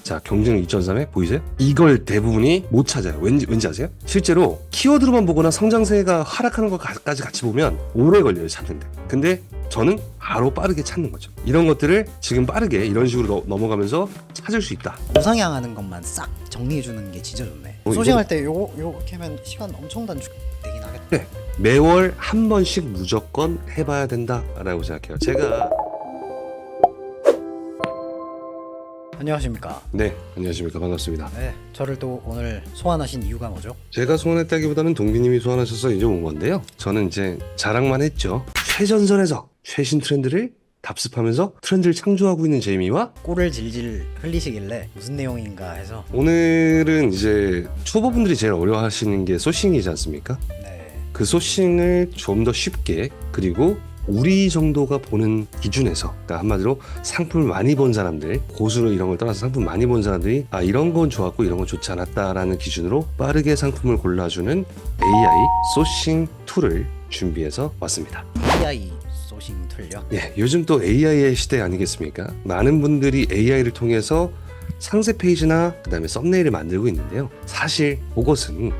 자, 경쟁력 2.3에 보이세요? 이걸 대부분이 못 찾아요. 왠지 아세요? 실제로 키워드로만 보거나 성장세가 하락하는 것까지 같이 보면 오래 걸려요, 찾는데. 근데 저는 바로 빠르게 찾는 거죠. 이런 것들을 지금 빠르게 이런 식으로 넘어가면서 찾을 수 있다. 우상향하는 것만 싹 정리해주는 게 진짜 좋네. 이거- 소싱할 때 요렇게 하면 시간 엄청 단축되긴 하겠다. 네, 매월 한 번씩 무조건 해봐야 된다라고 생각해요. 제가 안녕하십니까. 네, 안녕하십니까. 반갑습니다. 네, 저를 또 오늘 소환하신 이유가 뭐죠? 제가 소환했다기보다는 동비님이 소환하셔서 이제 온 건데요. 저는 이제 자랑만 했죠. 최전선에서 최신 트렌드를 답습하면서 트렌드를 창조하고 있는 재미와 꿀을 질질 흘리시길래 무슨 내용인가 해서 오늘은 이제 초보분들이 제일 어려워하시는 게 소싱이지 않습니까? 네, 그 소싱을 좀 더 쉽게 그리고 우리 정도가 보는 기준에서 그러니까 한마디로 상품을 많이 본 사람들 고수로 이런 걸 떠나서 상품 많이 본 사람들이 아 이런 건 좋았고 이런 건 좋지 않았다라는 기준으로 빠르게 상품을 골라주는 AI 소싱 툴을 준비해서 왔습니다. AI 소싱 툴요. 예, 요즘 또 AI의 시대 아니겠습니까? 많은 분들이 AI를 통해서 상세 페이지나 그다음에 썸네일을 만들고 있는데요. 사실 그것은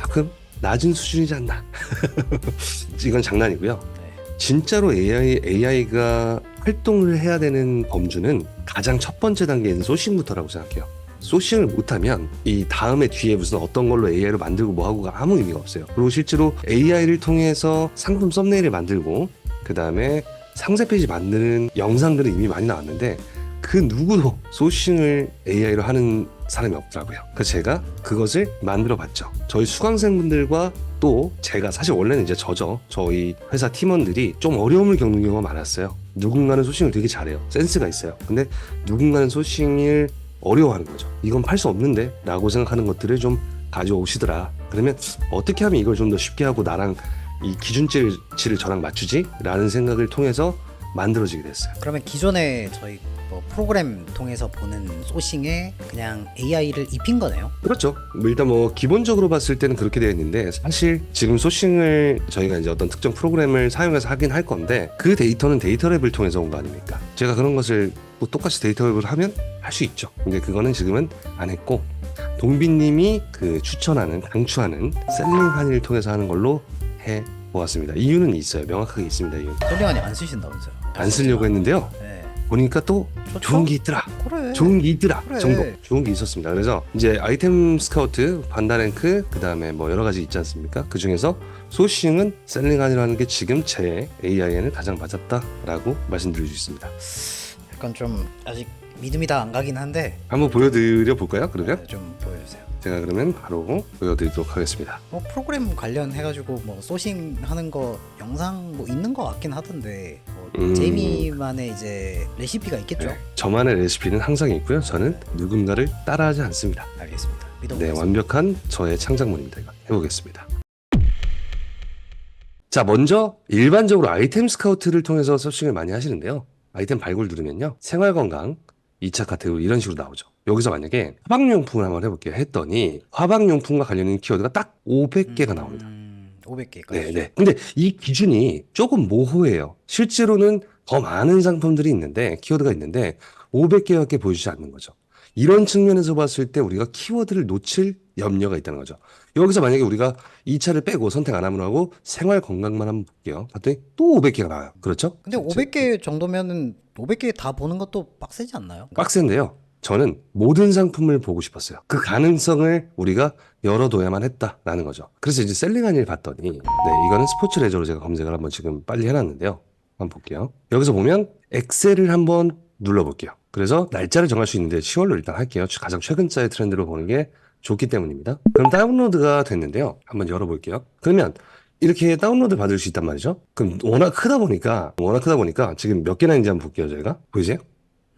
조금 낮은 수준이지 않나. 이건 장난이고요. 네. 진짜로 AI가 활동을 해야 되는 범주는 가장 첫 번째 단계인 소싱부터라고 생각해요. 소싱을 못하면 이 다음에 뒤에 무슨 어떤 걸로 AI로 만들고 뭐하고가 아무 의미가 없어요. 그리고 실제로 AI를 통해서 상품 썸네일을 만들고 그 다음에 상세 페이지 만드는 영상들은 이미 많이 나왔는데 그 누구도 소싱을 AI로 하는 사람이 없더라고요. 그래서 제가 그것을 만들어 봤죠. 저희 수강생분들과 또 제가 사실 원래는 이제 저희 회사 팀원들이 좀 어려움을 겪는 경우가 많았어요. 누군가는 소싱을 되게 잘해요. 센스가 있어요. 근데 누군가는 소싱을 어려워하는 거죠. 이건 팔 수 없는데 라고 생각하는 것들을 좀 가져오시더라. 그러면 어떻게 하면 이걸 좀 더 쉽게 하고 나랑 이 기준치를 저랑 맞추지? 라는 생각을 통해서 만들어지게 됐어요. 그러면 기존에 저희 뭐 프로그램 통해서 보는 소싱에 그냥 AI를 입힌 거네요. 그렇죠. 일단 뭐 기본적으로 봤을 때는 그렇게 되어 있는데 사실 지금 소싱을 저희가 이제 어떤 특정 프로그램을 사용해서 하긴 할 건데 그 데이터는 데이터랩을 통해서 온 거 아닙니까? 제가 그런 것을 또 똑같이 데이터랩을 하면 할 수 있죠. 근데 그거는 지금은 안 했고 동빈님이 그 추천하는 강추하는 셀링 한의를 통해서 하는 걸로 해 보았습니다. 이유는 있어요. 명확하게 있습니다. 이유. 셀링안이 안 쓰신다면서요? 안 쓰려고 했는데요. 네. 보니까 또 좋죠? 좋은 게 있더라. 그래. 좋은 게 있더라. 그래. 정보 좋은 게 있었습니다. 그래서 이제 아이템 스카우트, 반다랭크, 그 다음에 뭐 여러 가지 있지 않습니까? 그 중에서 소싱은 셀링안이라는 게 지금 제 AI에는 가장 맞았다라고 말씀드릴 수 있습니다. 약간 좀 아직 믿음이 다 안 가긴 한데 한번 보여드려 볼까요? 그러면 좀 보여주세요. 제가 그러면 바로 보여드리도록 하겠습니다. 뭐 프로그램 관련해가지고 뭐 소싱 하는 거 영상 뭐 있는 거 같긴 하던데 뭐 제이미만의 이제 레시피가 있겠죠? 네, 저만의 레시피는 항상 있고요. 저는 누군가를 따라하지 않습니다. 알겠습니다. 네, 믿어보겠습니다. 완벽한 저의 창작물입니다. 이거 해보겠습니다. 자, 먼저 일반적으로 아이템 스카우트를 통해서 서칭을 많이 하시는데요. 아이템 발굴 누르면요. 생활건강, 2차 카테고리 이런 식으로 나오죠. 여기서 만약에 화방용품을 한번 해볼게요. 했더니 화방용품과 관련된 키워드가 딱 500개가 나옵니다. 500개까지. 네네. 근데 이 기준이 조금 모호해요. 실제로는 더 많은 상품들이 있는데, 키워드가 있는데, 500개밖에 보여주지 않는 거죠. 이런 측면에서 봤을 때 우리가 키워드를 놓칠 염려가 있다는 거죠. 여기서 만약에 우리가 2차를 빼고 선택 안 하고 생활 건강만 한번 볼게요. 봤더니 또 500개가 나와요. 그렇죠? 근데 500개 정도면은 500개 다 보는 것도 빡세지 않나요? 빡센데요. 저는 모든 상품을 보고 싶었어요. 그 가능성을 우리가 열어둬야만 했다라는 거죠. 그래서 이제 셀링한일 봤더니 네, 이거는 스포츠 레저로 제가 검색을 한번 지금 빨리 해놨는데요. 한번 볼게요. 여기서 보면 엑셀을 한번 눌러볼게요. 그래서 날짜를 정할 수 있는데 10월로 일단 할게요. 가장 최근자의 트렌드로 보는 게 좋기 때문입니다. 그럼 다운로드가 됐는데요. 한번 열어볼게요. 그러면 이렇게 다운로드 받을 수 있단 말이죠. 그럼 워낙 크다 보니까 지금 몇 개나 있는지 한번 볼게요. 저희가 보이세요?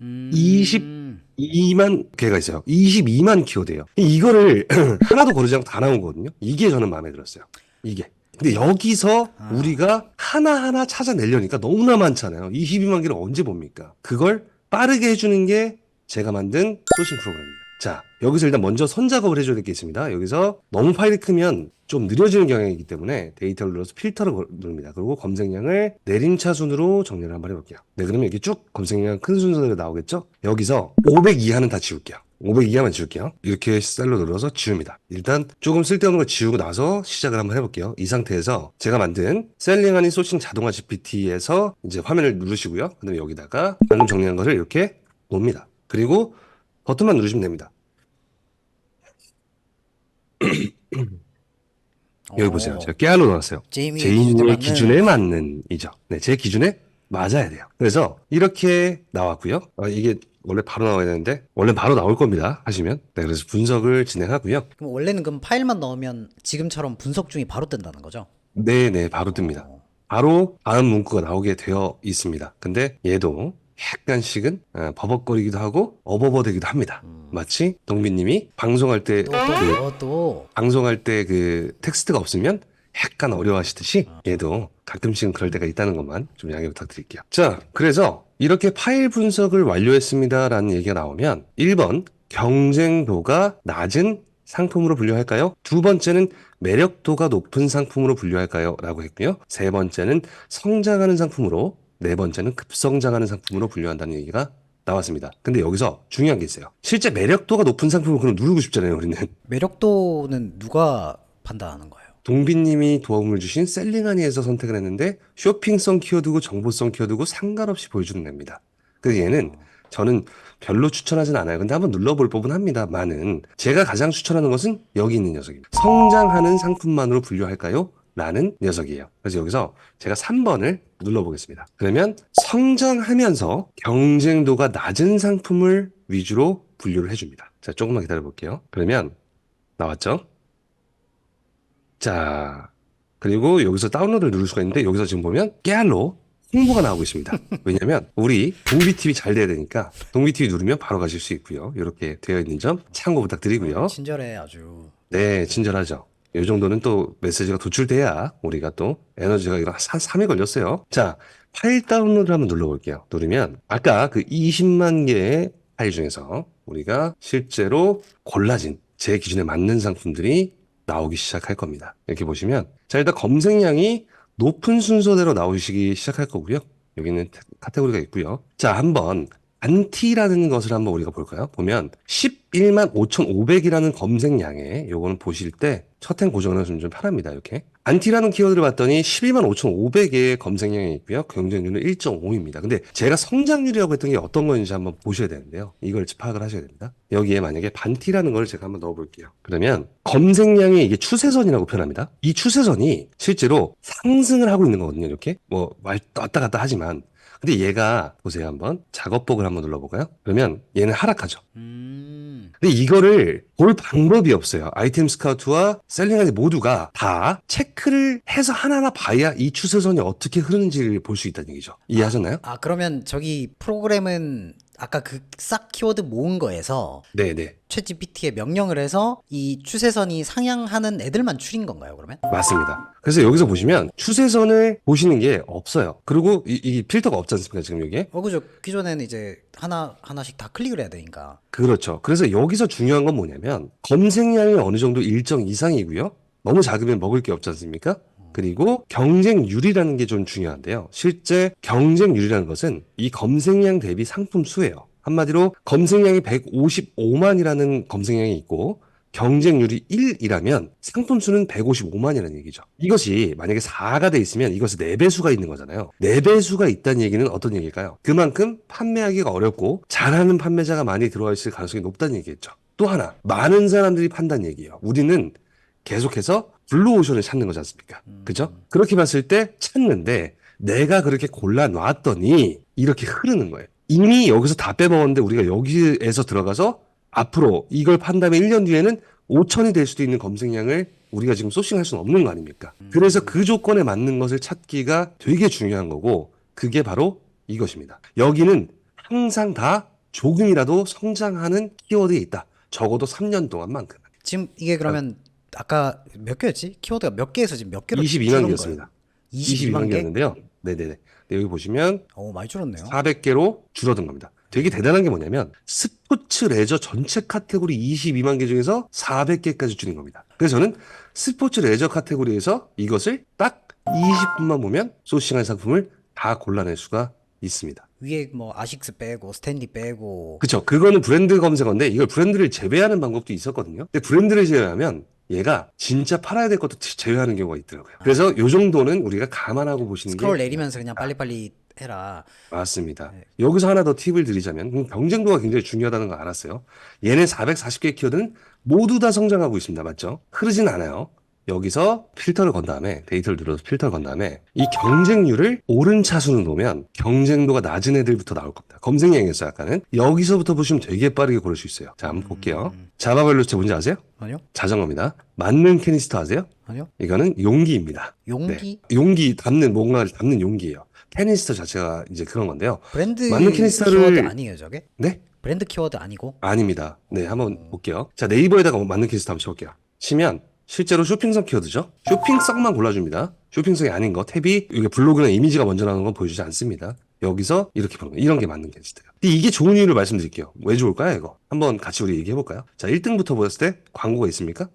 22만 개가 있어요. 22만 키워드예요. 이거를 하나도 고르지 않고 다 나온 거거든요. 이게 저는 마음에 들었어요. 이게. 근데 여기서 우리가 하나하나 찾아내려니까 너무나 많잖아요. 22만 개를 언제 봅니까? 그걸 빠르게 해주는 게 제가 만든 소싱 프로그램입니다. 자, 여기서 일단 먼저 선작업을 해줘야 될 게 있습니다. 여기서 너무 파일이 크면 좀 느려지는 경향이기 때문에 데이터를 눌러서 필터를 누릅니다. 그리고 검색량을 내림차순으로 정리를 한번 해볼게요. 네, 그러면 이렇게 쭉 검색량 큰 순서대로 나오겠죠? 여기서 500 이하는 다 지울게요. 500 이하만 지울게요. 이렇게 셀로 눌러서 지웁니다. 일단 조금 쓸데없는 걸 지우고 나서 시작을 한번 해볼게요. 이 상태에서 제가 만든 셀링 아닌 소싱 자동화 GPT에서 이제 화면을 누르시고요. 그 다음에 여기다가 방금 정리한 것을 이렇게 놓습니다. 그리고 버튼만 누르시면 됩니다. 여기 보세요. 제가 깨알로 넣었어요. 제이님의 기준에 맞는 이죠. 네, 제 기준에 맞아야 돼요. 그래서 이렇게 나왔고요. 이게 원래 바로 나와야 되는데 원래 바로 나올 겁니다. 하시면. 네, 그래서 분석을 진행하고요. 그럼 원래는 그럼 파일만 넣으면 지금처럼 분석 중이 바로 뜬다는 거죠? 네, 바로 뜹니다. 바로 다음 문구가 나오게 되어 있습니다. 근데 얘도 약간씩은 버벅거리기도 하고 어버버되기도 합니다. 마치 동빈님이 방송할 때 방송할 때 그 텍스트가 없으면 약간 어려워하시듯이 얘도 가끔씩은 그럴 때가 있다는 것만 좀 양해 부탁드릴게요. 자, 그래서 이렇게 파일 분석을 완료했습니다라는 얘기가 나오면 1번 경쟁도가 낮은 상품으로 분류할까요? 두 번째는 매력도가 높은 상품으로 분류할까요? 라고 했고요. 세 번째는 성장하는 상품으로, 네 번째는 급성장하는 상품으로 분류한다는 얘기가 나왔습니다. 근데 여기서 중요한 게 있어요. 실제 매력도가 높은 상품을 그럼 누르고 싶잖아요, 우리는. 매력도는 누가 판단하는 거예요? 동빈님이 도움을 주신 셀링하니에서 선택을 했는데 쇼핑성 키워드고 정보성 키워드고 상관없이 보여주는 앱니다. 그래서 얘는 저는 별로 추천하진 않아요. 근데 한번 눌러볼 법은 합니다만은 제가 가장 추천하는 것은 여기 있는 녀석입니다. 성장하는 상품만으로 분류할까요? 라는 녀석이에요. 그래서 여기서 제가 3번을 눌러보겠습니다. 그러면 성장하면서 경쟁도가 낮은 상품을 위주로 분류를 해줍니다. 자, 조금만 기다려 볼게요. 그러면 나왔죠? 자, 그리고 여기서 다운로드를 누를 수가 있는데 여기서 지금 보면 깨알로 홍보가 나오고 있습니다. 왜냐면 우리 동비TV 잘 돼야 되니까 동비TV 누르면 바로 가실 수 있고요. 이렇게 되어 있는 점 참고 부탁드리고요. 친절해 아주. 네, 친절하죠. 이 정도는 또 메시지가 도출돼야 우리가 또 에너지가 이거 한 3일 걸렸어요. 자, 파일 다운로드 한번 눌러볼게요. 누르면 아까 그 20만 개의 파일 중에서 우리가 실제로 골라진 제 기준에 맞는 상품들이 나오기 시작할 겁니다. 이렇게 보시면 자, 일단 검색량이 높은 순서대로 나오시기 시작할 거고요. 여기는 카테고리가 있고요. 자, 한번 안티라는 것을 한번 우리가 볼까요? 보면 11만 5,500이라는 검색량에 요거는 보실 때 첫행 고정을 해주면 좀 편합니다. 이렇게 안티라는 키워드를 봤더니 12만 5,500의 검색량이 있고요. 경쟁률은 1.5입니다. 근데 제가 성장률이라고 했던 게 어떤 건지 한번 보셔야 되는데요. 이걸 파악을 하셔야 됩니다. 여기에 만약에 반티라는 걸 제가 한번 넣어볼게요. 그러면 검색량이 이게 추세선이라고 표현합니다. 이 추세선이 실제로 상승을 하고 있는 거거든요. 이렇게 뭐 왔다 갔다 하지만 근데 얘가 보세요. 한번 작업복을 한번 눌러볼까요? 그러면 얘는 하락하죠. 근데 이거를 볼 방법이 없어요. 아이템 스카우트와 셀링하니 모두가 다 체크를 해서 하나하나 봐야 이 추세선이 어떻게 흐르는지를 볼 수 있다는 얘기죠. 이해하셨나요? 그러면 저기 프로그램은 아까 그 싹 키워드 모은 거에서 네네. 챗GPT에 명령을 해서 이 추세선이 상향하는 애들만 추린 건가요, 그러면? 맞습니다. 그래서 여기서 보시면 추세선을 보시는 게 없어요. 그리고 이 필터가 없지 않습니까? 지금 여기에? 그죠. 기존에는 이제 하나씩 다 클릭을 해야 되니까. 그렇죠. 그래서 여기서 중요한 건 뭐냐면 검색량이 어느 정도 일정 이상이고요. 너무 작으면 먹을 게 없지 않습니까? 그리고 경쟁률이라는 게 좀 중요한데요. 실제 경쟁률이라는 것은 이 검색량 대비 상품 수예요. 한마디로 검색량이 155만이라는 검색량이 있고 경쟁률이 1이라면 상품 수는 155만이라는 얘기죠. 이것이 만약에 4가 돼 있으면 이것은 4배수가 있는 거잖아요. 4배수가 있다는 얘기는 어떤 얘기일까요? 그만큼 판매하기가 어렵고 잘하는 판매자가 많이 들어와 있을 가능성이 높다는 얘기겠죠. 또 하나, 많은 사람들이 판다는 얘기예요. 우리는 계속해서 블루오션을 찾는 거지 않습니까? 그죠? 그렇게 봤을 때 찾는데 내가 그렇게 골라놨더니 이렇게 흐르는 거예요. 이미 여기서 다 빼먹었는데 우리가 여기에서 들어가서 앞으로 이걸 판 다음에 1년 뒤에는 5천이 될 수도 있는 검색량을 우리가 지금 소싱할 수는 없는 거 아닙니까? 그래서 그 조건에 맞는 것을 찾기가 되게 중요한 거고 그게 바로 이것입니다. 여기는 항상 다 조금이라도 성장하는 키워드에 있다. 적어도 3년 동안만큼. 지금 이게 그러면 아까 몇 개였지? 키워드가 몇 개에서 지금 몇 개로 22만 개였습니다. 22만 개? 개였는데요. 네네네. 여기 보시면 많이 줄었네요. 400개로 줄어든 겁니다. 되게 대단한 게 뭐냐면 스포츠 레저 전체 카테고리 22만 개 중에서 400개까지 줄인 겁니다. 그래서 저는 스포츠 레저 카테고리에서 이것을 딱 20분만 보면 소싱한 상품을 다 골라낼 수가 있습니다. 위에 뭐 아식스 빼고 스탠리 빼고. 그쵸. 그거는 브랜드 검색어인데 이걸 브랜드를 제외하는 방법도 있었거든요. 근데 브랜드를 제외하면 얘가 진짜 팔아야 될 것도 제외하는 경우가 있더라고요. 그래서 요 정도는 우리가 감안하고 보시는 스크롤 게 내리면서 그냥 빨리빨리 해라. 맞습니다. 네. 여기서 하나 더 팁을 드리자면 경쟁도가 굉장히 중요하다는 거 알았어요. 얘네 440개 키워드는 모두 다 성장하고 있습니다. 맞죠? 흐르진 않아요. 여기서 필터를 건 다음에 데이터를 눌러서 필터를 건 다음에 이 경쟁률을 오른 차순으로 놓으면 경쟁도가 낮은 애들부터 나올 겁니다. 검색량에서 약간은 여기서부터 보시면 되게 빠르게 고를 수 있어요. 자, 한번 볼게요. 자바 벨로스트 뭔지 아세요? 아니요? 자전거입니다. 맞는 캐니스터 아세요? 아니요? 이거는 용기입니다. 용기? 네. 용기 담는 뭔가를 담는 용기예요. 캐니스터 자체가 이제 그런 건데요. 브랜드 맞는 키워드 캐니스터를 아니에요, 저게? 네? 브랜드 키워드 아니고? 아닙니다. 네, 한번 볼게요. 자, 네이버에다가 맞는 캐니스터 한번 쳐볼게요. 치면 실제로 쇼핑성 키워드죠. 쇼핑성만 골라줍니다. 쇼핑성이 아닌 거 탭이 이게 블로그나 이미지가 먼저 나오는 건 보여주지 않습니다. 여기서 이렇게 보는 거 이런 게 맞는 캐니스터예요. 근데 이게 좋은 이유를 말씀드릴게요. 왜 좋을까요, 이거? 한번 같이 우리 얘기해볼까요? 자, 1등부터 보였을 때 광고가 있습니까?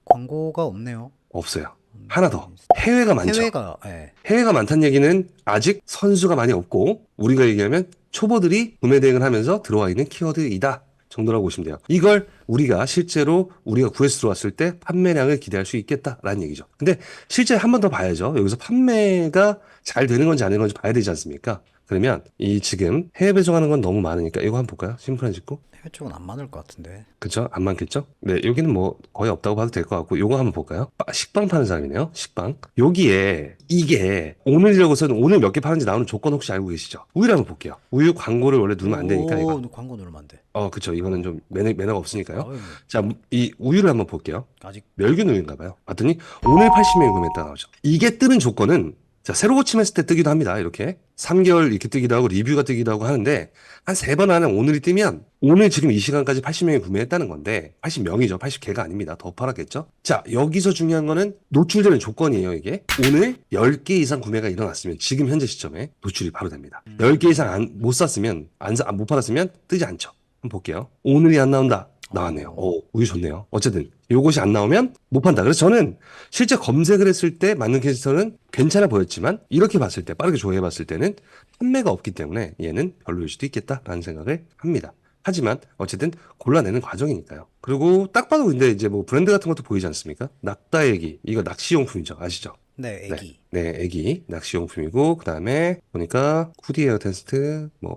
광고가 없네요. 없어요. 하나 더. 해외가 많죠. 해외가, 예. 해외가 많다는 얘기는 아직 선수가 많이 없고 우리가 얘기하면 초보들이 구매 대행을 하면서 들어와 있는 키워드이다 정도라고 보시면 돼요. 이걸 우리가 실제로 우리가 구해서 들어왔을 때 판매량을 기대할 수 있겠다라는 얘기죠. 근데 실제 한 번 더 봐야죠. 여기서 판매가 잘 되는 건지 안 되는 건지 봐야 되지 않습니까? 그러면 이 지금 해외 배송하는 건 너무 많으니까 이거 한번 볼까요? 심플한 직구. 해외 쪽은 안 많을 것 같은데. 그쵸? 안 많겠죠? 네, 여기는 뭐 거의 없다고 봐도 될 것 같고, 요거 한번 볼까요? 식빵 파는 사람이네요. 식빵. 여기에 이게 오늘이라고서는 오늘 몇 개 파는지 나오는 조건 혹시 알고 계시죠? 우유를 한번 볼게요. 우유 광고를 원래 누르면 안 되니까 이거. 광고 누르면 안 돼. 그쵸. 이거는 좀 매너가 없으니까요. 아유, 자, 이 우유를 한번 볼게요. 아직 멸균 우유인가 봐요. 봤더니 오늘 80명이 구매했다 나오죠. 이게 뜨는 조건은 자, 새로 고침했을 때 뜨기도 합니다. 이렇게 3개월 이렇게 뜨기도 하고 리뷰가 뜨기도 하고 하는데 한 3번 안에 오늘이 뜨면 오늘 지금 이 시간까지 80명이 구매했다는 건데 80명이죠. 80개가 아닙니다. 더 팔았겠죠. 자, 여기서 중요한 거는 노출되는 조건이에요. 이게 오늘 10개 이상 구매가 일어났으면 지금 현재 시점에 노출이 바로 됩니다. 10개 이상 못 샀으면 못 팔았으면 뜨지 않죠. 한번 볼게요. 오늘이 안 나온다. 나왔네요. 우유 좋네요. 어쨌든 요것이 안 나오면 못 판다. 그래서 저는 실제 검색을 했을 때 맞는 캐스터는 괜찮아 보였지만 이렇게 봤을 때 빠르게 조회해 봤을 때는 판매가 없기 때문에 얘는 별로일 수도 있겠다라는 생각을 합니다. 하지만 어쨌든 골라내는 과정이니까요. 그리고 딱 봐도 근데 이제 뭐 브랜드 같은 것도 보이지 않습니까? 낙다애기 이거 낚시용품이죠. 아시죠? 네, 애기. 네, 애기 낚시용품이고 그 다음에 보니까 후디 에어 테스트 뭐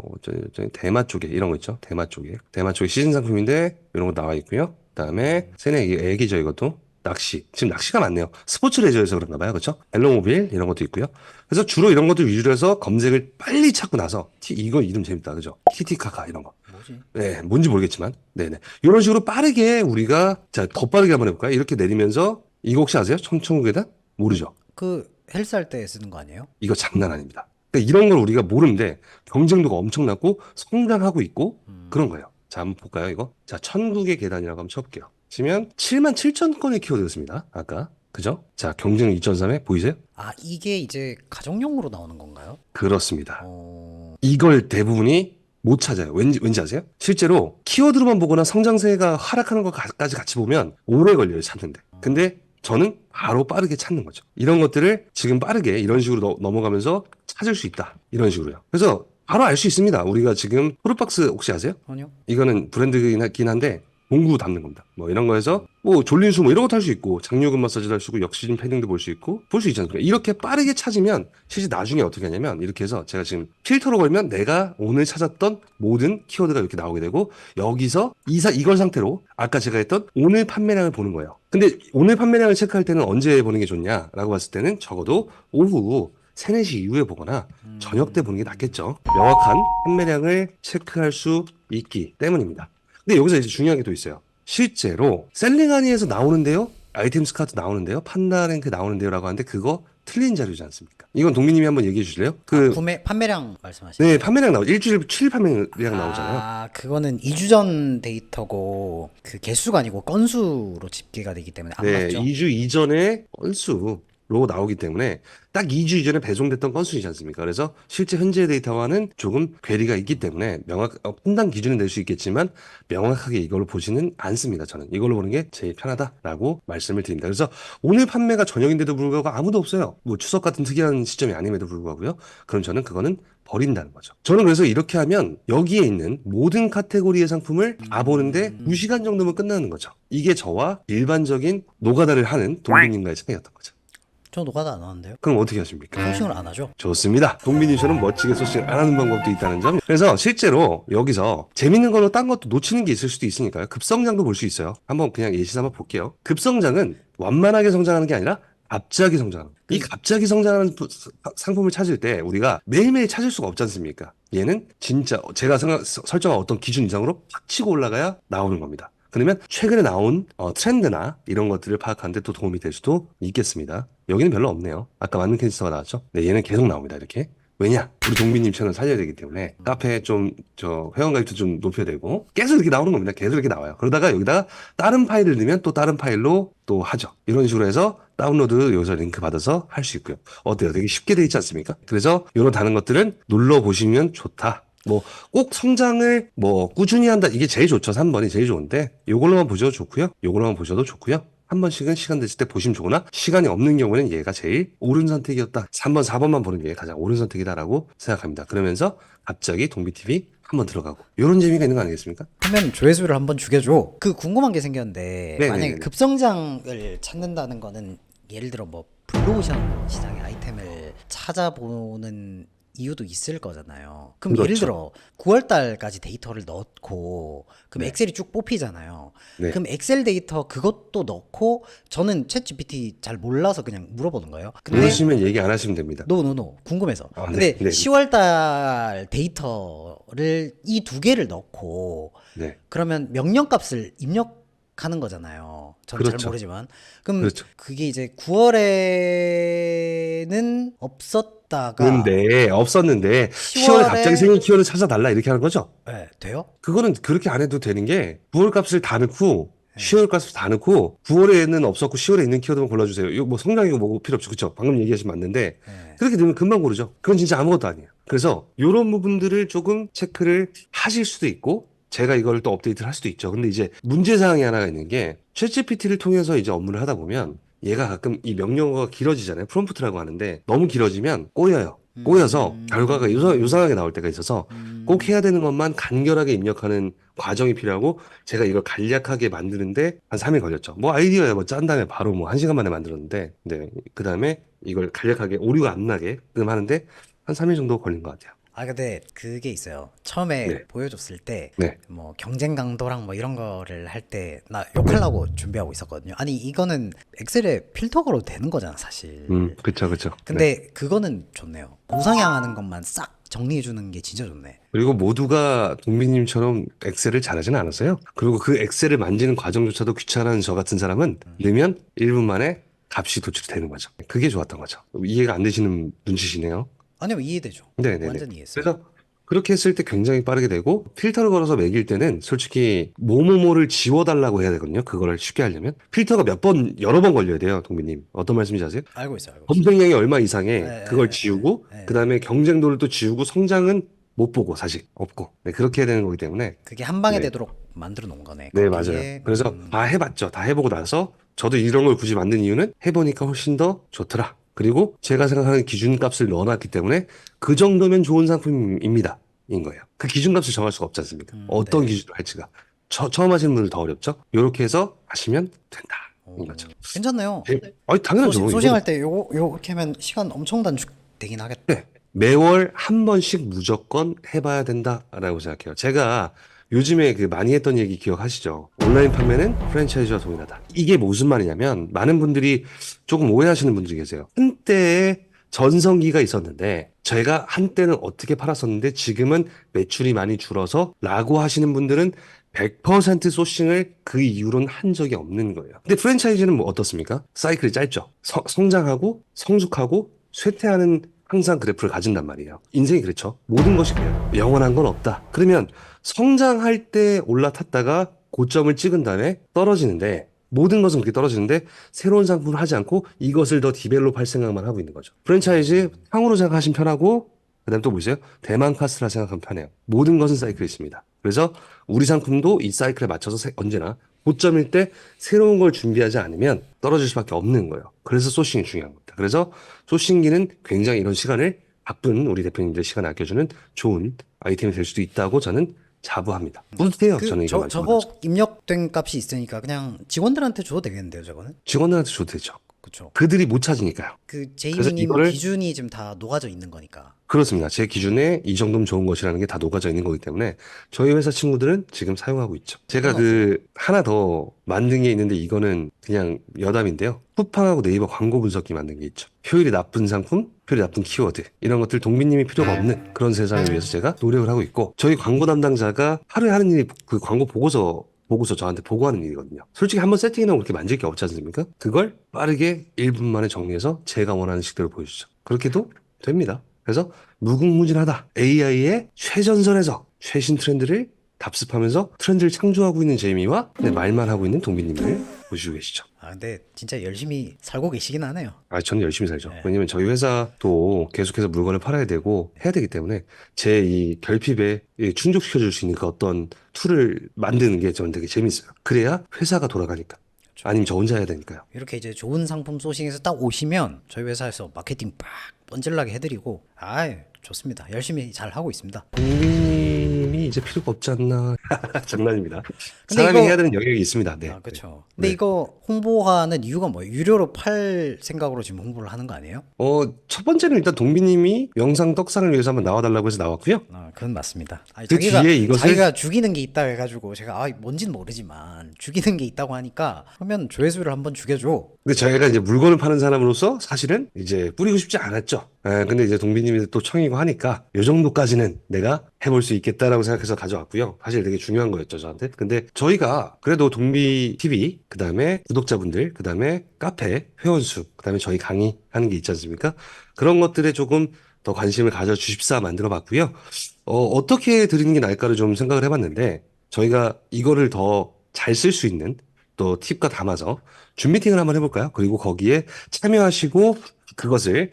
대마 쪽에 이런 거 있죠. 대마 쪽에 시즌 상품인데 이런 거 나와 있고요. 그 다음에 새내기 애기죠. 이것도 낚시 지금 낚시가 많네요. 스포츠 레저에서 그런가 봐요. 그렇죠? 엘로모빌 이런 것도 있고요. 그래서 주로 이런 것들 위주로 해서 검색을 빨리 찾고 나서 이거 이름 재밌다. 그죠? 티티카카 이런 거. 뭐지? 네, 뭔지 모르겠지만 네네 이런 식으로 빠르게 우리가 자 더 빠르게 한번 해볼까요? 이렇게 내리면서 이거 혹시 아세요? 청천국에다 모르죠? 그 헬스 할 때 쓰는 거 아니에요? 이거 장난 아닙니다. 그러니까 이런 걸 우리가 모르는데 경쟁도가 엄청나고 성장하고 있고 그런 거예요. 자, 한번 볼까요, 이거? 자, 천국의 계단이라고 한번 쳐볼게요. 치면 77,000건의 키워드였습니다. 아까. 그죠? 자, 경쟁 2.3에 보이세요? 아, 이게 이제 가정용으로 나오는 건가요? 그렇습니다. 어, 이걸 대부분이 못 찾아요. 왠지 아세요? 실제로 키워드로만 보거나 성장세가 하락하는 것까지 같이 보면 오래 걸려요, 찾는데. 근데 저는 바로 빠르게 찾는 거죠. 이런 것들을 지금 빠르게 이런 식으로 넘어가면서 찾을 수 있다. 이런 식으로요. 그래서 바로 알 수 있습니다. 우리가 지금 프로박스 혹시 아세요? 아니요. 이거는 브랜드긴 한데 공구 담는 겁니다. 뭐 이런 거에서 뭐 졸린수 뭐 이런 것도 할 수 있고 장요근 마사지도 할 수 있고 역시즌 패딩도 볼 수 있고 볼 수 있잖아요. 이렇게 빠르게 찾으면 실제 나중에 어떻게 하냐면 이렇게 해서 제가 지금 필터로 걸면 내가 오늘 찾았던 모든 키워드가 이렇게 나오게 되고 여기서 이걸 상태로 아까 제가 했던 오늘 판매량을 보는 거예요. 근데 오늘 판매량을 체크할 때는 언제 보는 게 좋냐라고 봤을 때는 적어도 오후 3, 4시 이후에 보거나 저녁 때 보는 게 낫겠죠. 명확한 판매량을 체크할 수 있기 때문입니다. 근데 여기서 이제 중요한 게 또 있어요. 실제로 셀링하니에서 나오는데요. 아이템스 카드 나오는데요. 판다랭크 나오는데요라고 하는데 그거 틀린 자료지 않습니까? 이건 동민님이 한번 얘기해 주실래요? 판매량 말씀하시는 네, 판매량 일주일 7일 판매량 나오잖아요. 아, 그거는 2주 전 데이터고 그 개수가 아니고 건수로 집계가 되기 때문에 안 네, 맞죠? 2주 이전에 건수 나오기 때문에 딱 2주 이전에 배송됐던 건수이지 않습니까? 그래서 실제 현재 데이터와는 조금 괴리가 있기 때문에 판단 기준은 낼 수 있겠지만 명확하게 이걸로 보지는 않습니다. 저는 이걸로 보는 게 제일 편하다라고 말씀을 드립니다. 그래서 오늘 판매가 저녁인데도 불구하고 아무도 없어요. 뭐 추석 같은 특이한 시점이 아님에도 불구하고요. 그럼 저는 그거는 버린다는 거죠. 저는 그래서 이렇게 하면 여기에 있는 모든 카테고리의 상품을 다 보는데 2시간 정도면 끝나는 거죠. 이게 저와 일반적인 노가다를 하는 동빈님과의 차이였던 거죠. 저 노가다 안 하는데요. 그럼 어떻게 하십니까? 소싱을 안 하죠. 좋습니다. 동빈님처럼 멋지게 소싱을 안 하는 방법도 있다는 점. 그래서 실제로 여기서 재밌는 걸로 딴 것도 놓치는 게 있을 수도 있으니까요. 급성장도 볼 수 있어요. 한번 그냥 예시 삼아 볼게요. 급성장은 완만하게 성장하는 게 아니라 갑자기 성장하는 거예요. 이 갑자기 성장하는 상품을 찾을 때 우리가 매일매일 찾을 수가 없지 않습니까? 얘는 진짜 제가 설정한 어떤 기준 이상으로 팍 치고 올라가야 나오는 겁니다. 그러면 최근에 나온 트렌드나 이런 것들을 파악하는 데 또 도움이 될 수도 있겠습니다. 여기는 별로 없네요. 아까 맞는 캔디스가 나왔죠? 네, 얘는 계속 나옵니다. 이렇게. 왜냐? 우리 동빈님 채널 살려야 되기 때문에 카페에 회원 가입도 좀 높여야 되고 계속 이렇게 나오는 겁니다. 계속 이렇게 나와요. 그러다가 여기다가 다른 파일을 넣으면 또 다른 파일로 또 하죠. 이런 식으로 해서 다운로드 여기서 링크 받아서 할 수 있고요. 어때요? 되게 쉽게 돼 있지 않습니까? 그래서 이런 다른 것들은 눌러보시면 좋다. 뭐 꼭 성장을 뭐 꾸준히 한다 이게 제일 좋죠. 3번이 제일 좋은데 요걸로만 보셔도 좋고요. 요걸로만 보셔도 좋고요. 한 번씩은 시간 되실 때 보시면 좋으나 시간이 없는 경우는 얘가 제일 옳은 선택이었다. 3번, 4번만 보는 게 가장 옳은 선택이다라고 생각합니다. 그러면서 갑자기 동비TV 한번 들어가고 이런 재미가 있는 거 아니겠습니까? 그러면 조회수를 한번 죽여줘. 그 궁금한 게 생겼는데 네네네. 만약에 급성장을 찾는다는 거는 예를 들어 뭐 블루오션 시장의 아이템을 찾아보는 이유도 있을 거잖아요. 그럼 예를 그렇죠. 들어 9월 달까지 데이터를 넣고 그럼 네. 엑셀이 쭉 뽑히잖아요. 네. 그럼 엑셀 데이터 그것도 넣고 저는 챗GPT 잘 몰라서 그냥 물어보는 거예요. 근데 모르시면 얘기 안 하시면 됩니다. 노 궁금해서. 아, 근데 네, 네. 10월 달 데이터를 이 두 개를 넣고 네. 그러면 명령값을 입력하는 거잖아요. 저는 잘 그렇죠. 모르지만. 그럼 그렇죠. 그게 이제 9월에는 없었다가 근데 없었는데 10월에 갑자기 생긴 키워드 찾아달라 이렇게 하는 거죠? 네, 돼요? 그거는 그렇게 안 해도 되는 게 9월 값을 다 넣고 네. 10월 값을 다 넣고 9월에는 없었고 10월에 있는 키워드만 골라주세요. 이거 뭐 성장이고 뭐고 필요 없죠. 그쵸? 방금 얘기하신 맞는데 네. 그렇게 되면 금방 고르죠. 그건 진짜 아무것도 아니에요. 그래서 이런 부분들을 조금 체크를 하실 수도 있고 제가 이걸 또 업데이트를 할 수도 있죠. 근데 이제 문제사항이 하나가 있는 게 챗GPT를 통해서 이제 업무를 하다 보면 얘가 가끔 이 명령어가 길어지잖아요. 프롬프트라고 하는데 너무 길어지면 꼬여요. 꼬여서 결과가 요상하게 나올 때가 있어서 꼭 해야 되는 것만 간결하게 입력하는 과정이 필요하고 제가 이걸 간략하게 만드는데 한 3일 걸렸죠. 뭐 아이디어야 뭐 짠 다음에 바로 뭐 1시간 만에 만들었는데 네, 그 다음에 이걸 간략하게 오류가 안 나게 하는데 한 3일 정도 걸린 것 같아요. 아 근데 그게 있어요. 처음에 네. 보여줬을 때 네. 뭐 경쟁 강도랑 뭐 이런 거를 할 때 나 욕하려고 준비하고 있었거든요. 아니 이거는 엑셀에 필터 걸어도 되는 거잖아 사실. 그쵸. 근데 그거는 좋네요. 우상향하는 것만 싹 정리해 주는 게 진짜 좋네. 그리고 모두가 동빈님처럼 엑셀을 잘하지는 않았어요. 그리고 그 엑셀을 만지는 과정조차도 귀찮아하는 저 같은 사람은 넣으면 1분 만에 값이 도출되는 거죠. 그게 좋았던 거죠. 이해가 안 되시는 눈치시네요. 아니면 이해되죠. 네네네. 완전 이해했어요. 그래서 그렇게 했을 때 굉장히 빠르게 되고 필터를 걸어서 매길 때는 솔직히 뭐뭐뭐를 지워달라고 해야 되거든요. 그거를 쉽게 하려면 필터가 여러 번 걸려야 돼요. 동빈님 어떤 말씀인지 아세요? 알고 있어요. 검색량이 얼마 이상에 네, 그걸 네, 지우고 네. 그 다음에 경쟁도를 또 지우고 성장은 못 보고 사실 없고 네, 그렇게 해야 되는 거기 때문에 그게 한 방에 네. 되도록 만들어 놓은 거네. 네 거기에, 맞아요. 그래서 다 해봤죠. 다 해보고 나서 저도 이런 걸 굳이 만든 이유는 해보니까 훨씬 더 좋더라. 그리고 제가 생각하는 기준값을 넣어놨기 때문에 그 정도면 좋은 상품입니다. 인 거예요. 그 기준값을 정할 수가 없지 않습니까? 어떤 네. 기준으로 할지가. 처음 하시는 분들 더 어렵죠? 이렇게 해서 하시면 된다. 인 거죠. 괜찮네요. 아니, 당연하죠. 소싱할 때 요렇게 하면 시간 엄청 단축되긴 하겠다. 네. 매월 한 번씩 무조건 해봐야 된다라고 생각해요. 제가 요즘에 그 많이 했던 얘기 기억하시죠? 온라인 판매는 프랜차이즈와 동일하다. 이게 무슨 말이냐면 많은 분들이 조금 오해하시는 분들이 계세요. 한때에 전성기가 있었는데 제가 한때는 어떻게 팔았었는데 지금은 매출이 많이 줄어서 라고 하시는 분들은 100% 소싱을 그 이후로는 한 적이 없는 거예요. 근데 프랜차이즈는 뭐 어떻습니까? 사이클이 짧죠. 성장하고 성숙하고 쇠퇴하는 항상 그래프를 가진단 말이에요. 인생이 그렇죠. 모든 것이 그래요. 영원한 건 없다. 그러면 성장할 때 올라탔다가 고점을 찍은 다음에 떨어지는데 모든 것은 그렇게 떨어지는데 새로운 상품을 하지 않고 이것을 더 디벨롭할 생각만 하고 있는 거죠. 프랜차이즈 향후로 생각하시면 편하고 그다음 또 보세요. 대만 카스라 생각하면 편해요. 모든 것은 사이클이 있습니다. 그래서 우리 상품도 이 사이클에 맞춰서 언제나 고점일 때 새로운 걸 준비하지 않으면 떨어질 수밖에 없는 거예요. 그래서 소싱이 중요한 겁니다. 그래서 소싱기는 굉장히 이런 시간을 바쁜 우리 대표님들 시간을 아껴주는 좋은 아이템이 될 수도 있다고 저는 자부합니다. 뿌듯해요. 저는 이거 저거 입력된 값이 있으니까 그냥 직원들한테 줘도 되겠는데요, 저거는? 직원들한테 줘도 되죠. 그렇죠. 그들이 못 찾으니까요. 그 그래서 제이미님 이거를- 기준이 지금 다 녹아져 있는 거니까. 그렇습니다. 제 기준에 이 정도면 좋은 것이라는 게 다 녹아져 있는 거기 때문에 저희 회사 친구들은 지금 사용하고 있죠. 제가 하나 더 만든 게 있는데 이거는 그냥 여담인데요. 쿠팡하고 네이버 광고 분석기 만든 게 있죠. 효율이 나쁜 상품, 효율이 나쁜 키워드 이런 것들 동빈님이 필요가 없는 그런 세상을 위해서 제가 노력을 하고 있고 저희 광고 담당자가 하루에 하는 일이 그 광고 보고서 저한테 보고하는 일이거든요. 솔직히 한번 세팅해놓으면 그렇게 만질 게 없지 않습니까? 그걸 빠르게 1분 만에 정리해서 제가 원하는 식대로 보여주죠. 그렇게도 됩니다. 그래서 무궁무진하다. AI의 최전선에서 최신 트렌드를 답습하면서 트렌드를 창조하고 있는 제이미와 말만 하고 있는 동빈님을 보시고 계시죠. 아 근데 진짜 열심히 살고 계시긴 하네요. 저는 열심히 살죠. 네. 왜냐면 저희 회사도 계속해서 물건을 팔아야 되고 해야 되기 때문에 제 이 결핍에 충족시켜줄 수 있는 그 어떤 툴을 만드는 게 저는 되게 재밌어요. 그래야 회사가 돌아가니까. 아니면 저 혼자 해야 되니까요. 이렇게 이제 좋은 상품 소싱에서 딱 오시면 저희 회사에서 마케팅 빡 번질나게 해드리고 좋습니다. 열심히 잘 하고 있습니다. 동빈님이 이제 필요가 없지 않나. 장난입니다. 근데 사람이 이거- 해야 되는 영역이 있습니다. 네. 그렇죠. 근데 네. 이거 홍보하는 이유가 뭐예요? 유료로 팔 생각으로 지금 홍보를 하는 거 아니에요? 첫 번째는 일단 동빈님이 영상 떡상을 위해서 한번 나와달라고 해서 나왔고요. 그건 맞습니다. 아니, 그 뒤에 이것을- 자기가 죽이는 게 있다 해가지고 제가 뭔진 모르지만 죽이는 게 있다고 하니까 그러면 조회수를 한번 죽여줘. 근데 저희가 이제 물건을 파는 사람으로서 사실은 이제 뿌리고 싶지 않았죠. 근데 이제 동빈님이 또 청이고 하니까 요 정도까지는 내가 해볼 수 있겠다라고 생각해서 가져왔고요. 사실 되게 중요한 거였죠, 저한테. 근데 저희가 그래도 동비 TV, 그 다음에 구독자분들, 그 다음에 카페, 회원수, 그 다음에 저희 강의 하는 게 있지 않습니까? 그런 것들에 조금 더 관심을 가져주십사 만들어 봤고요. 어떻게 드리는 게 나을까를 좀 생각을 해봤는데 저희가 이거를 더 잘 쓸 수 있는 또 팁과 담아서 줌 미팅을 한번 해볼까요? 그리고 거기에 참여하시고 그것을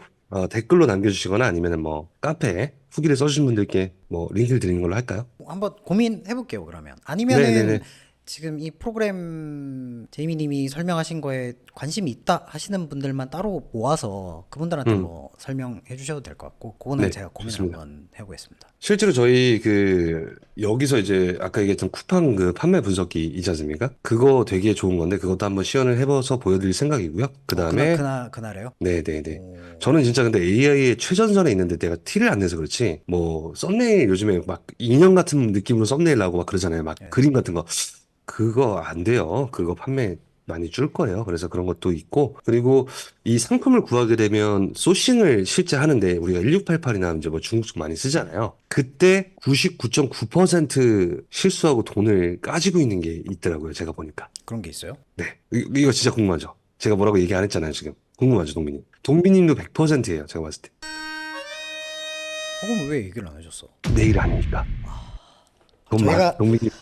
댓글로 남겨주시거나 아니면 뭐 카페에 후기를 써주신 분들께 뭐 링크를 드리는 걸로 할까요? 한번 고민해 볼게요. 그러면 아니면은 네네네. 지금 이 프로그램 제이미님이 설명하신 거에 관심이 있다 하시는 분들만 따로 모아서 그분들한테 뭐 설명해 주셔도 될 것 같고 그거는 네, 제가 고민 좋습니다. 한번 해보겠습니다. 실제로 저희 여기서 이제 아까 얘기했던 쿠팡 그 판매 분석기 있지 않습니까? 그거 되게 좋은 건데 그것도 한번 시연을 해봐서 보여드릴 생각이고요. 그 다음에 그날에요? 네네네. 오. 저는 진짜 근데 AI의 최전선에 있는데 내가 티를 안 내서 그렇지 뭐 썸네일 요즘에 막 인형 같은 느낌으로 썸네일 나오고 막 그러잖아요. 막 그림 같은 거 그거 안 돼요. 그거 판매 많이 줄 거예요. 그래서 그런 것도 있고 그리고 이 상품을 구하게 되면 소싱을 실제 하는데 우리가 1688이나 이제 뭐 중국식 많이 쓰잖아요. 그때 99.9% 실수하고 돈을 까지고 있는 게 있더라고요. 제가 보니까. 그런 게 있어요? 네. 이거 진짜 궁금하죠? 제가 뭐라고 얘기 안 했잖아요, 지금. 궁금하죠, 동빈님? 동빈님도 100%예요, 제가 봤을 때. 그럼 왜 얘기를 안 해줬어? 내일 아니니까.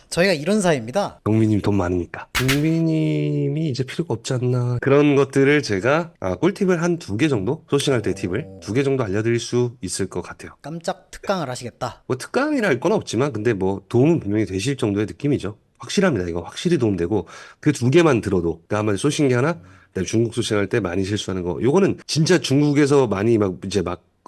저희가 이런 사이입니다. 동빈님 돈 많으니까. 동빈님이 이제 필요가 없지 않나. 그런 것들을 제가 꿀팁을 한 2개 정도? 소싱할 때 팁을 2개 정도 알려드릴 수 있을 것 같아요. 깜짝 특강을 하시겠다. 뭐 특강이랄 건 없지만, 근데 뭐 도움은 분명히 되실 정도의 느낌이죠. 확실합니다. 이거 확실히 도움되고, 그 2개만 들어도, 그러니까 아마 소싱기 하나, 그다음에 중국 소싱할 때 많이 실수하는 거. 요거는 진짜 중국에서 많이 막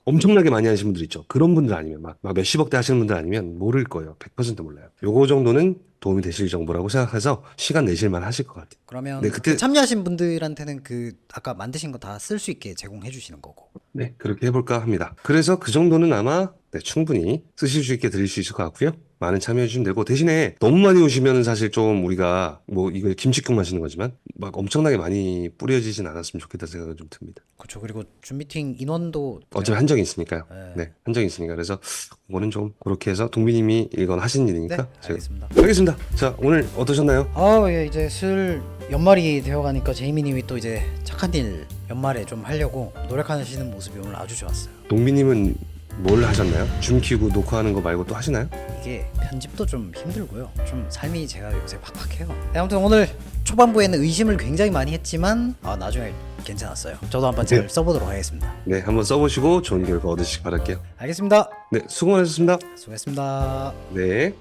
엄청나게 많이 하시는 분들 있죠. 그런 분들 아니면 막 몇십억대 하시는 분들 아니면 모를 거예요. 100% 몰라요. 요거 정도는 도움이 되실 정보라고 생각해서 시간 내실만 하실 것 같아요. 그러면 네, 그때- 그 참여하신 분들한테는 그 아까 만드신 거 다 쓸 수 있게 제공해 주시는 거고. 네, 그렇게 해볼까 합니다. 그래서 그 정도는 아마 충분히 쓰실 수 있게 드릴 수 있을 것 같고요. 많은 참여해 주시면 되고 대신에 너무 많이 오시면 사실 좀 우리가 뭐 이거 김치국 마시는 거지만 막 엄청나게 많이 뿌려지진 않았으면 좋겠다 생각은 좀 듭니다. 그렇죠. 그리고 줌 미팅 인원도 어차피 한정이 있으니까요. 네. 네, 한정이 있으니까 그래서 그거는 좀 그렇게 해서 동빈님이 이건 하신 일이니까 네, 제가 알겠습니다. 알겠습니다. 자, 오늘 어떠셨나요? 예, 이제 슬 연말이 되어가니까 제이미님이 또 이제 착한 일 연말에 좀 하려고 노력하시는 모습이 오늘 아주 좋았어요. 동빈님은 뭘 하셨나요? 줌 키고 녹화하는 거 말고 또 하시나요? 이게 편집도 좀 힘들고요. 좀 삶이 제가 요새 팍팍해요. 네, 아무튼 오늘 초반부에는 의심을 굉장히 많이 했지만 나중에 괜찮았어요. 저도 한번 잘 네. 써보도록 하겠습니다. 네, 한번 써보시고 좋은 결과 얻으시기 바랄게요. 알겠습니다. 네, 수고 많으셨습니다. 수고했습니다. 네.